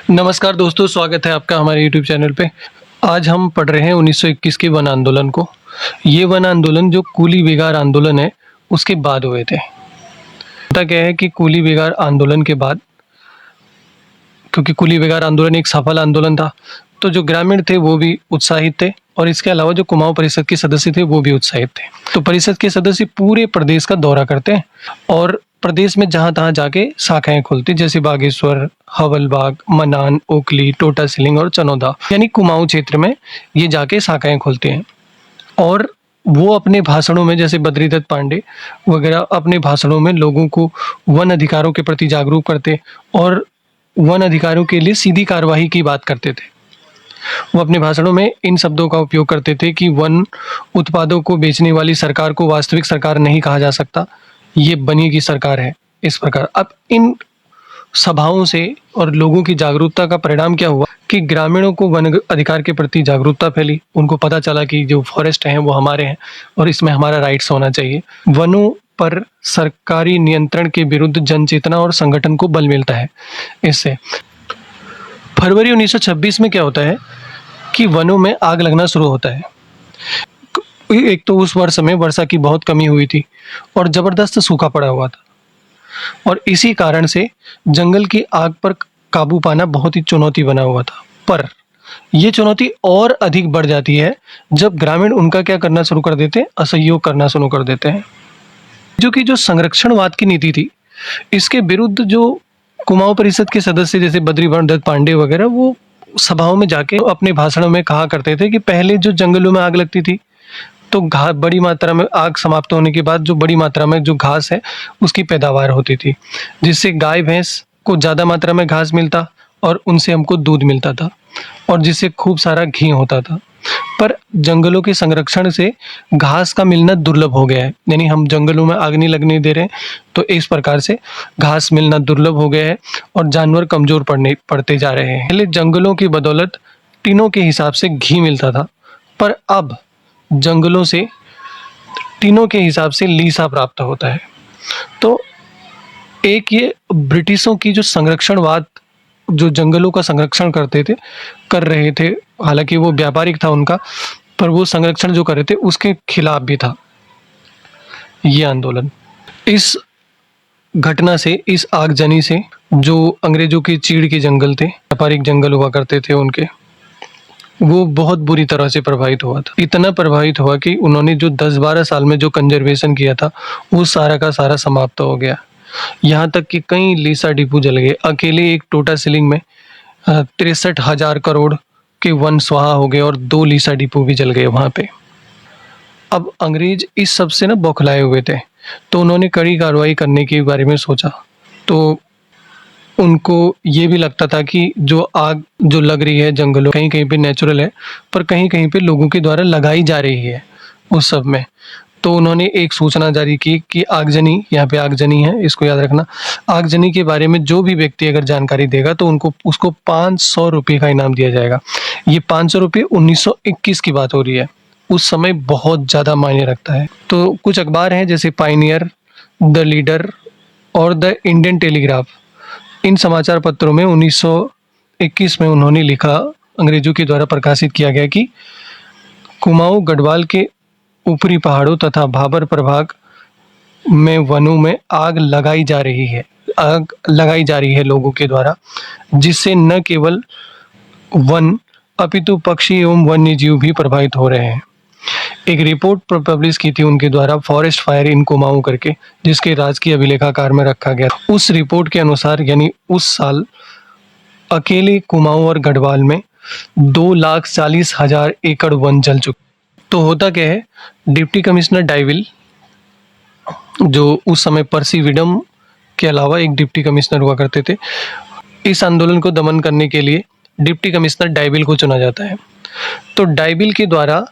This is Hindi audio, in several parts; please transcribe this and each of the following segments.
नमस्कार दोस्तों, स्वागत है आपका हमारे यूट्यूब चैनल पे। आज हम पढ़ रहे हैं 1921 के वन आंदोलन को। ये वन आंदोलन जो कूली बेगार आंदोलन है, उसके बाद हुए थे। होता क्या है कि कूली बेगार आंदोलन के बाद, क्योंकि कूली बेगार आंदोलन एक सफल आंदोलन था, तो जो ग्रामीण थे वो भी उत्साहित थे और इसके अलावा जो कुमाऊं परिषद के सदस्य थे वो भी उत्साहित थे। तो परिषद के सदस्य पूरे प्रदेश का दौरा करते हैं और प्रदेश में जहां तहां जाके शाखाएं खोलते, जैसे बागेश्वर, हवलबाग, मनान, ओखली, टोटा सिलिंग और चनौदा, यानी कुमाऊं क्षेत्र में ये जाके शाखाएं खोलते हैं। और वो अपने भाषणों में, जैसे बद्रीदत्त पांडे वगैरह, अपने भाषणों में लोगों को वन अधिकारों के प्रति जागरूक करते और वन अधिकारों के लिए सीधी कार्रवाई की बात करते थे। वो अपने भाषणों में इन शब्दों का उपयोग करते थे कि वन उत्पादों को बेचने वाली सरकार को वास्तविक सरकार नहीं कहा जा सकता, ये बनी की सरकार है। इस प्रकार अब इन सभाओं से और लोगों की जागरूकता का परिणाम क्या हुआ कि ग्रामीणों को वन अधिकार के प्रति जागरूकता फैली। उनको पता चला कि जो फॉरेस्ट हैं वो हमारे हैं और इसमें हमारा राइट्स होना चाहिए। वनों पर सरकारी नियंत्रण के विरुद्ध जनचेतना और संगठन को बल मिलता है। इससे फरवरी 1926 में क्या होता है कि वनों में आग लगना शुरू होता है। एक तो उस वर्ष में वर्षा की बहुत कमी हुई थी और जबरदस्त सूखा पड़ा हुआ था, और इसी कारण से जंगल की आग पर काबू पाना बहुत ही चुनौती बना हुआ था। पर यह चुनौती और अधिक बढ़ जाती है जब ग्रामीण उनका क्या करना शुरू कर देते हैं, असहयोग करना शुरू कर देते हैं। जो संरक्षणवाद की नीति थी, इसके विरुद्ध जो कुमाऊं परिषद के सदस्य जैसे बद्रीदत्त पांडे वगैरह, वो सभाओं में जाके अपने भाषणों में कहा करते थे कि पहले जो जंगलों में आग लगती थी तो बड़ी मात्रा में आग समाप्त होने के बाद जो बड़ी मात्रा में जो घास है उसकी पैदावार होती थी, जिससे गाय भैंस को ज़्यादा मात्रा में घास मिलता और उनसे हमको दूध मिलता था और जिससे खूब सारा घी होता था। पर जंगलों के संरक्षण से घास का मिलना दुर्लभ हो गया है, यानी हम जंगलों में आग नहीं लगने दे रहे, तो इस प्रकार से घास मिलना दुर्लभ हो गया है और जानवर कमज़ोर पड़ते जा रहे हैं। पहले जंगलों की बदौलत टीनों के हिसाब से घी मिलता था, पर अब जंगलों से टीनों के हिसाब से लीसा प्राप्त होता है। तो एक ये ब्रिटिशों की जो संरक्षणवाद, जो जंगलों का संरक्षण कर रहे थे, हालांकि वो व्यापारिक था उनका, पर वो संरक्षण जो कर रहे थे उसके खिलाफ भी था ये आंदोलन। इस घटना से, इस आगजनी से, जो अंग्रेजों के चीड़ के जंगल थे, व्यापारिक जंगल हुआ करते थे उनके, वो बहुत बुरी तरह से प्रभावित हुआ था। इतना प्रभावित हुआ कि उन्होंने जो 10-12 साल में जो कंजर्वेशन किया था वो सारा का सारा समाप्त हो गया। यहाँ तक कि कई लीसा डिपो जल गए। अकेले एक टोटा सिलिंग में 63,000 करोड़ के वन स्वाहा हो गए और 2 लीसा डिपो भी जल गए वहाँ पे। अब अंग्रेज इस सब से ना बौखलाए हुए थे, तो उन्होंने कड़ी कार्रवाई करने के बारे में सोचा। तो उनको ये भी लगता था कि जो आग जो लग रही है जंगलों, कहीं कहीं पे नेचुरल है पर कहीं कहीं पे लोगों के द्वारा लगाई जा रही है उस सब में। तो उन्होंने एक सूचना जारी की कि आगजनी, यहाँ पे आगजनी है, इसको याद रखना, आगजनी के बारे में जो भी व्यक्ति अगर जानकारी देगा तो उसको 500 रुपये का इनाम दिया जाएगा। ये 500 रुपये 1921 की बात हो रही है, उस समय बहुत ज़्यादा मायने रखता है। तो कुछ अखबार हैं जैसे पायनियर, द लीडर और द इंडियन टेलीग्राफ, इन समाचार पत्रों में 1921 में उन्होंने लिखा, अंग्रेजों के द्वारा प्रकाशित किया गया कि कुमाऊं गढ़वाल के ऊपरी पहाड़ों तथा भाबर प्रभाग में वनों में आग लगाई जा रही है लोगों के द्वारा, जिससे न केवल वन अपितु पक्षी एवं वन्य जीव भी प्रभावित हो रहे हैं। एक रिपोर्ट पब्लिश की थी उनके द्वारा, फॉरेस्ट फायर इन कुमाऊं करके, जिसके राजकीय अभिलेखागार में रखा गया। उस रिपोर्ट के अनुसार, यानी उस साल अकेले कुमाऊं और गढ़वाल में 2,40,000 एकड़ वन जल चुके। तो होता क्या है, डिप्टी कमिश्नर डाइविल, जो उस समय पर्सी विडम के अलावा एक डिप्टी कमिश्नर हुआ करते थे, इस आंदोलन को दमन करने के लिए डिप्टी कमिश्नर डाइविल को चुना जाता है। तो डाइविल के द्वारा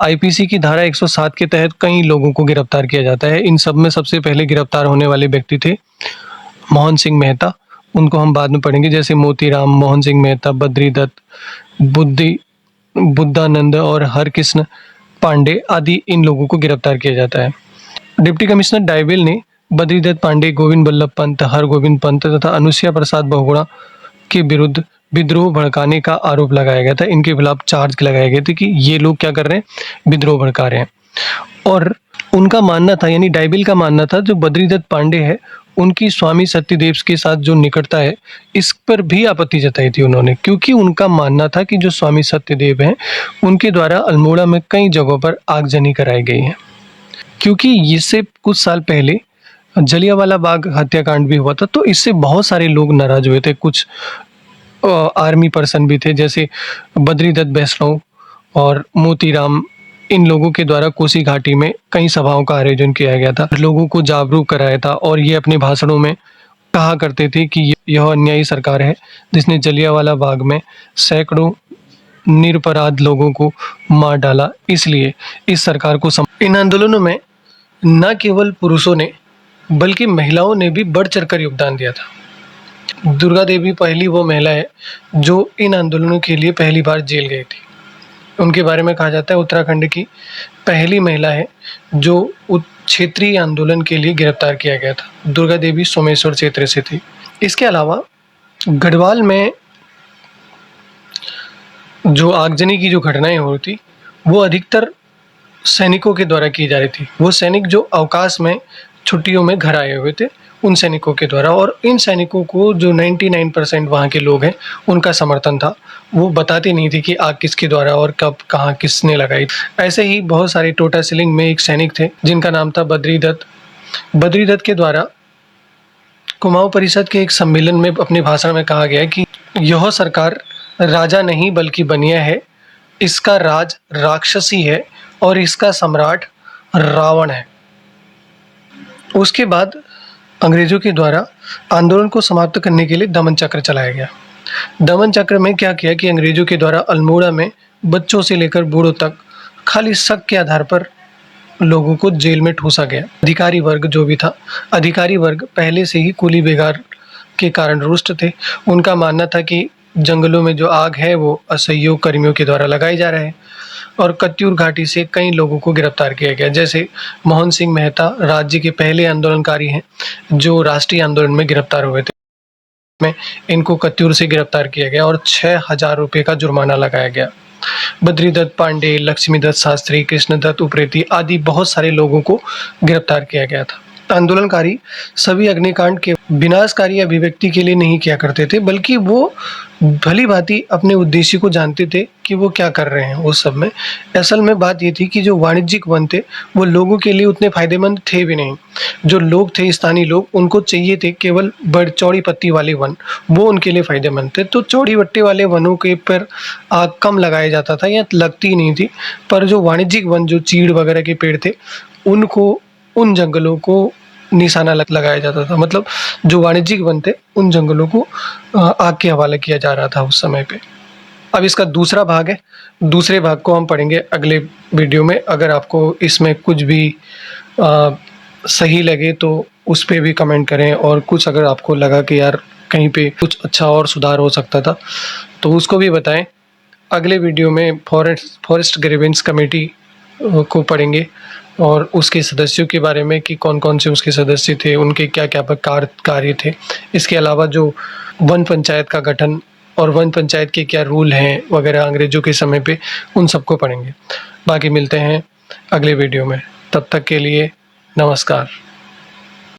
आईपीसी की धारा 107 के तहत कई लोगों को गिरफ्तार किया जाता है। इन सब में सबसे पहले गिरफ्तार होने वाले व्यक्ति थे मोहन सिंह मेहता, उनको हम बाद में पढ़ेंगे, जैसे मोतीराम, मोहन सिंह मेहता, बद्रीदत्त, बुद्धानंद और हरकृष्ण पांडे आदि, इन लोगों को गिरफ्तार किया जाता है। डिप्टी कमिश्नर डाइविल ने बद्रीदत्त पांडे, गोविंद बल्लभ पंत, हरगोविंद पंत तथा अनुसुया प्रसाद बहुगुणा के विरुद्ध विद्रोह भड़काने का आरोप लगाया गया था। इनके खिलाफ चार्ज लगाए गए थे कि ये लोग क्या कर रहे हैं, विद्रोह भड़का रहे हैं। और उनका मानना था, यानी डाइबिल का मानना था, जो बद्रीदत्त पांडे है उनकी स्वामी सत्यदेव के साथ जो निकटता है, इस पर भी आपत्ति जताई थी उन्होंने, क्योंकि उनका मानना था कि जो स्वामी सत्यदेव हैं उनके द्वारा अल्मोड़ा में कई जगहों पर आगजनी कराई गई है। क्योंकि इससे कुछ साल पहले जलियांवाला बाग हत्याकांड भी हुआ था, तो इससे बहुत सारे लोग नाराज हुए थे। कुछ आर्मी पर्सन भी थे, जैसे बद्रीदत्त वैष्णव और मोतीराम, इन लोगों के द्वारा कोसी घाटी में कई सभाओं का आयोजन किया गया था, लोगों को जागरूक कराया था। और ये अपने भाषणों में कहा करते थे कि यह अन्यायी सरकार है जिसने जलियांवाला बाग में सैकड़ों निरपराध लोगों को मार डाला, इसलिए इस सरकार को इन आंदोलनों में न केवल पुरुषों ने बल्कि महिलाओं ने भी बढ़ चढ़कर योगदान दिया था। दुर्गा देवी पहली वो महिला है जो इन आंदोलनों के लिए पहली बार जेल गई थी। उनके बारे में कहा जाता है उत्तराखंड की पहली महिला है जो क्षेत्रीय आंदोलन के लिए गिरफ्तार किया गया था। दुर्गा देवी सोमेश्वर क्षेत्र से थी। इसके अलावा गढ़वाल में जो आगजनी की जो घटनाएं हो रही थी वो अधिकतर सैनिकों के द्वारा की जा रही थी। वो सैनिक जो अवकाश में छुट्टियों में घर आए हुए थे, उन सैनिकों के द्वारा। और इन सैनिकों को जो 99% वहाँ के लोग हैं उनका समर्थन था। वो बताते नहीं थे कि आग किसके द्वारा और कब कहाँ किसने लगाई। ऐसे ही बहुत सारे टोटा सिलिंग में एक सैनिक थे जिनका नाम था बद्रीदत्त। बद्रीदत्त के द्वारा कुमाऊं परिषद के एक सम्मेलन में अपने भाषण में कहा गया कि यह सरकार राजा नहीं बल्कि बनिया है, इसका राज राक्षसी है और इसका सम्राट रावण है। उसके बाद अंग्रेजों के द्वारा आंदोलन को समाप्त करने के लिए दमन चक्र चलाया गया। दमन चक्र में क्या किया कि अंग्रेजों के द्वारा अल्मोड़ा में बच्चों से लेकर बूढ़ों तक खाली शक के आधार पर लोगों को जेल में ठूसा गया। अधिकारी वर्ग जो भी था, अधिकारी वर्ग पहले से ही कूली बेगार के कारण रुष्ट थे। उनका मानना था कि जंगलों में जो आग है वो असहयोग कर्मियों के द्वारा लगाई जा रहे हैं। और कत्यूर घाटी से कई लोगों को गिरफ्तार किया गया, जैसे मोहन सिंह मेहता राज्य के पहले आंदोलनकारी हैं जो राष्ट्रीय आंदोलन में गिरफ्तार हुए थे। में इनको कत्यूर से गिरफ्तार किया गया और 6,000 रुपये का जुर्माना लगाया गया। बद्रीदत्त पांडे, लक्ष्मीदत्त शास्त्री, कृष्णदत्त उप्रेती आदि बहुत सारे लोगों को गिरफ्तार किया गया था। आंदोलनकारी सभी अग्निकांड के विनाशकारी अभिव्यक्ति के लिए नहीं किया करते थे, बल्कि वो भली भांति अपने उद्देश्य को जानते थे कि वो क्या कर रहे हैं उस सब में। असल में बात ये थी कि जो वाणिज्यिक वन थे वो लोगों के लिए उतने फायदेमंद थे भी नहीं। जो लोग थे स्थानीय लोग, उनको चाहिए थे केवल बड़ चौड़ी पत्ती वाले वन, वो उनके लिए फायदेमंद थे। तो चौड़ी पत्ती वाले वनों के पर आग कम लगाया जाता था या लगती नहीं थी। पर जो वाणिज्यिक वन, जो चीड़ वगैरह के पेड़ थे, उनको, उन जंगलों को निशाना लगाया जाता था। मतलब जो वाणिज्यिक वन थे उन जंगलों को आग के हवाले किया जा रहा था उस समय पे। अब इसका दूसरा भाग है, दूसरे भाग को हम पढ़ेंगे अगले वीडियो में। अगर आपको इसमें कुछ भी सही लगे तो उस पे भी कमेंट करें, और कुछ अगर आपको लगा कि यार कहीं पे कुछ अच्छा और सुधार हो सकता था तो उसको भी बताएं। अगले वीडियो में फॉरेस्ट ग्रीवेंस कमेटी को पढ़ेंगे और उसके सदस्यों के बारे में कि कौन कौन से उसके सदस्य थे, उनके क्या क्या कार्य थे। इसके अलावा जो वन पंचायत का गठन और वन पंचायत के क्या रूल हैं वगैरह अंग्रेजों के समय पे, उन सबको पढ़ेंगे। बाकी मिलते हैं अगले वीडियो में, तब तक के लिए नमस्कार।